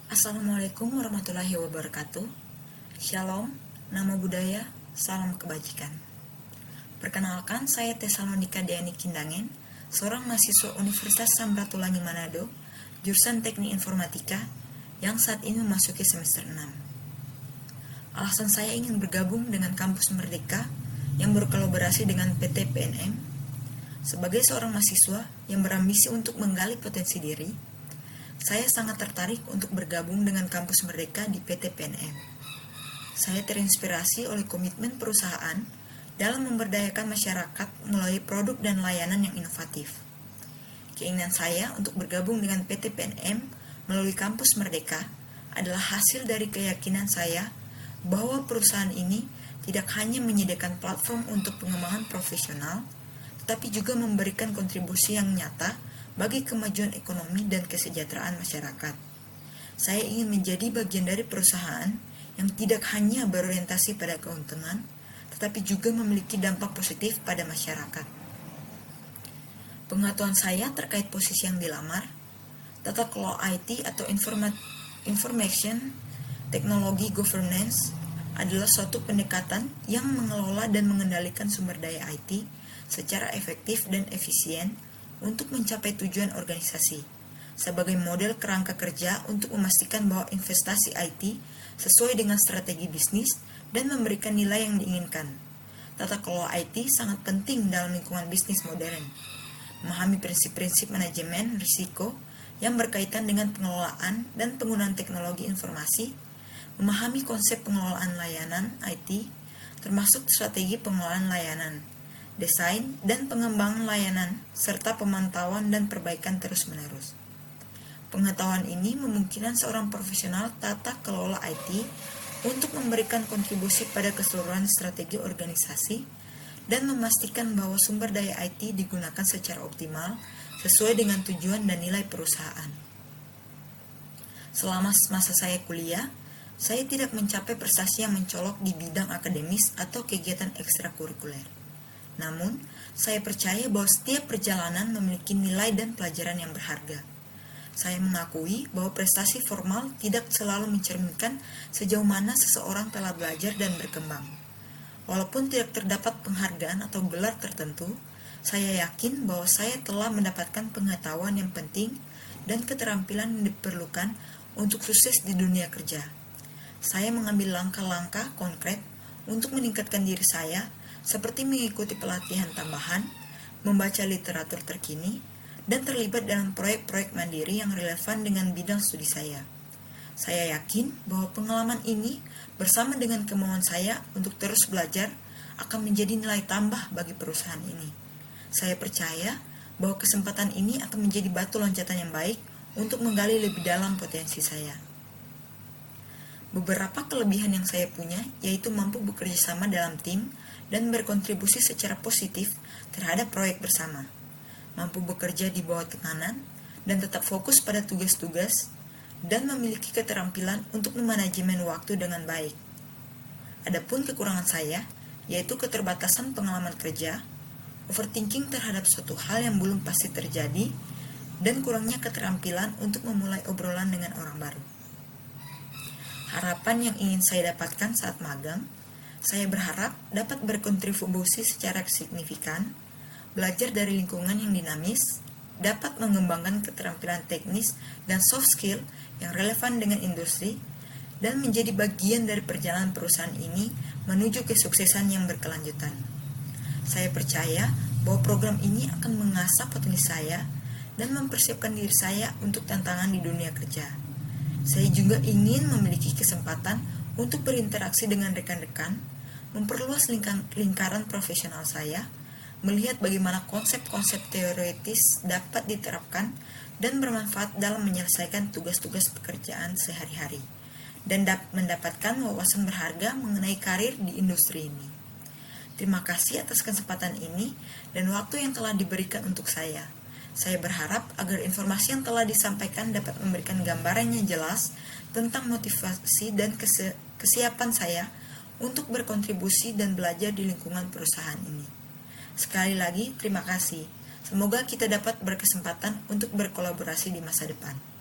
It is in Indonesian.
Assalamualaikum warahmatullahi wabarakatuh. Shalom, nama budaya, salam kebajikan. Perkenalkan, saya Tesalonika Deani Kindangen, seorang mahasiswa Universitas Samratulangi Manado, jurusan Teknik Informatika, yang saat ini memasuki semester 6. Alasan saya ingin bergabung dengan Kampus Merdeka yang berkolaborasi dengan PT PNM. Sebagai seorang mahasiswa yang berambisi untuk menggali potensi diri, saya sangat tertarik untuk bergabung dengan Kampus Merdeka di PT PNM. Saya terinspirasi oleh komitmen perusahaan dalam memberdayakan masyarakat melalui produk dan layanan yang inovatif. Keinginan saya untuk bergabung dengan PT PNM melalui Kampus Merdeka adalah hasil dari keyakinan saya bahwa perusahaan ini tidak hanya menyediakan platform untuk pengembangan profesional, tetapi juga memberikan kontribusi yang nyata bagi kemajuan ekonomi dan kesejahteraan masyarakat. Saya ingin menjadi bagian dari perusahaan yang tidak hanya berorientasi pada keuntungan, tetapi juga memiliki dampak positif pada masyarakat. Pengetahuan saya terkait posisi yang dilamar, tata kelola IT atau Information Technology Governance adalah suatu pendekatan yang mengelola dan mengendalikan sumber daya IT secara efektif dan efisien untuk mencapai tujuan organisasi, sebagai model kerangka kerja untuk memastikan bahwa investasi IT sesuai dengan strategi bisnis dan memberikan nilai yang diinginkan. Tata kelola IT sangat penting dalam lingkungan bisnis modern. Memahami prinsip-prinsip manajemen risiko yang berkaitan dengan pengelolaan dan penggunaan teknologi informasi, memahami konsep pengelolaan layanan IT, termasuk strategi pengelolaan layanan, desain dan pengembangan layanan, serta pemantauan dan perbaikan terus-menerus. Pengetahuan ini memungkinkan seorang profesional tata kelola IT untuk memberikan kontribusi pada keseluruhan strategi organisasi dan memastikan bahwa sumber daya IT digunakan secara optimal sesuai dengan tujuan dan nilai perusahaan. Selama masa saya kuliah, saya tidak mencapai prestasi yang mencolok di bidang akademis atau kegiatan ekstrakurikuler. Namun, saya percaya bahwa setiap perjalanan memiliki nilai dan pelajaran yang berharga. Saya mengakui bahwa prestasi formal tidak selalu mencerminkan sejauh mana seseorang telah belajar dan berkembang. Walaupun tidak terdapat penghargaan atau gelar tertentu, saya yakin bahwa saya telah mendapatkan pengetahuan yang penting dan keterampilan yang diperlukan untuk sukses di dunia kerja. Saya mengambil langkah-langkah konkret untuk meningkatkan diri saya, seperti mengikuti pelatihan tambahan, membaca literatur terkini, dan terlibat dalam proyek-proyek mandiri yang relevan dengan bidang studi saya. Saya yakin bahwa pengalaman ini bersama dengan kemauan saya untuk terus belajar akan menjadi nilai tambah bagi perusahaan ini. Saya percaya bahwa kesempatan ini akan menjadi batu loncatan yang baik untuk menggali lebih dalam potensi saya. Beberapa kelebihan yang saya punya yaitu mampu bekerja sama dalam tim dan berkontribusi secara positif terhadap proyek bersama, mampu bekerja di bawah tekanan dan tetap fokus pada tugas-tugas, dan memiliki keterampilan untuk memanajemen waktu dengan baik. Adapun kekurangan saya, yaitu keterbatasan pengalaman kerja, overthinking terhadap suatu hal yang belum pasti terjadi, dan kurangnya keterampilan untuk memulai obrolan dengan orang baru. Harapan yang ingin saya dapatkan saat magang, saya berharap dapat berkontribusi secara signifikan, belajar dari lingkungan yang dinamis, dapat mengembangkan keterampilan teknis dan soft skill yang relevan dengan industri, dan menjadi bagian dari perjalanan perusahaan ini menuju kesuksesan yang berkelanjutan. Saya percaya bahwa program ini akan mengasah potensi saya dan mempersiapkan diri saya untuk tantangan di dunia kerja. Saya juga ingin memiliki kesempatan untuk berinteraksi dengan rekan-rekan, memperluas lingkaran profesional saya, melihat bagaimana konsep-konsep teoritis dapat diterapkan dan bermanfaat dalam menyelesaikan tugas-tugas pekerjaan sehari-hari, dan mendapatkan wawasan berharga mengenai karir di industri ini. Terima kasih atas kesempatan ini dan waktu yang telah diberikan untuk saya. Saya berharap agar informasi yang telah disampaikan dapat memberikan gambaran yang jelas tentang motivasi dan kesiapan saya untuk berkontribusi dan belajar di lingkungan perusahaan ini. Sekali lagi, terima kasih. Semoga kita dapat berkesempatan untuk berkolaborasi di masa depan.